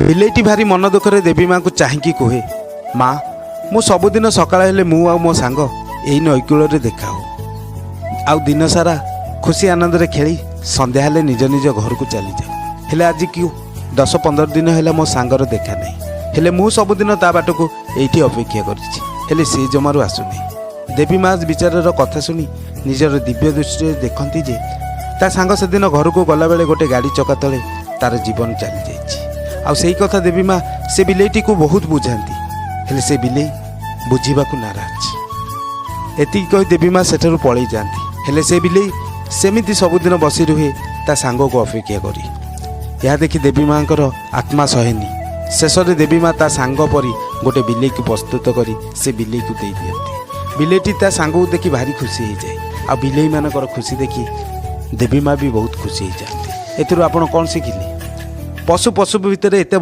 ବିଲେଇଟି ଭାରି ମନ ଦୁଃଖରେ ଦେବୀ ମାଙ୍କୁ ଚାହିଁକି କୁହେ, ମା ମୁଁ ସବୁଦିନ ସକାଳ ହେଲେ ମୁଁ ଆଉ ମୋ ସାଙ୍ଗ ଏଇ ନଈକୂଳରେ ଦେଖା ହଉ, ଆଉ ଦିନ ସାରା ଖୁସି ଆନନ୍ଦରେ ଖେଳି ସନ୍ଧ୍ୟା ହେଲେ ନିଜ ନିଜ ଘରକୁ ଚାଲିଯାଉ। ହେଲେ ଆଜି କି 10-15 ଦିନ ହେଲା ମୋ ସାଙ୍ଗର ଦେଖା ନାହିଁ। ହେଲେ ମୁଁ ସବୁଦିନ ତା ବାଟକୁ ଏଇଠି ଅପେକ୍ଷା କରିଛି, ହେଲେ ସେ ଜମାରୁ ଆସୁନି। ଦେବୀ ମା ବିଚାରର କଥା ଶୁଣି ନିଜର ଦିବ୍ୟ ଦୃଷ୍ଟିରେ ଦେଖନ୍ତି ଯେ ତା ସାଙ୍ଗ ସେଦିନ ଘରକୁ ଗଲାବେଳେ ଗୋଟେ ଗାଡ଼ି ଚକା ତଳେ ତାର ଜୀବନ ଚାଲିଯାଇଛି। ଆଉ ସେଇ କଥା ଦେବୀ ମା ସେ ବିଲେଇଟିକୁ ବହୁତ ବୁଝାନ୍ତି, ହେଲେ ସେ ବିଲେଇ ବୁଝିବାକୁ ନାରାଜ। ଏତିକି କହି ଦେବୀ ମା ସେଠାରୁ ପଳେଇ ଯାଆନ୍ତି। ହେଲେ ସେ ବିଲେଇ ସେମିତି ସବୁଦିନ ବସି ରୁହେ ତା ସାଙ୍ଗକୁ ଅପେକ୍ଷା କରି। ଏହା ଦେଖି ଦେବୀ ମାଙ୍କର ଆତ୍ମା ସହେନି। ଶେଷରେ ଦେବୀ ମା ତା ସାଙ୍ଗ ପରି ଗୋଟେ ବିଲେଇକୁ ପ୍ରସ୍ତୁତ କରି ସେ ବିଲେଇକୁ ଦେଇଦିଅନ୍ତି। ବିଲେଇଟି ତା ସାଙ୍ଗକୁ ଦେଖି ଭାରି ଖୁସି ହେଇଯାଏ। ଆଉ ବିଲେଇମାନଙ୍କର ଖୁସି ଦେଖି ଦେବୀ ମା ବି ବହୁତ ଖୁସି ହେଇଯାଆନ୍ତି। ଏଥିରୁ ଆପଣ କ'ଣ ଶିଖିଲେ? ପଶୁ ଭିତରେ ଏତେ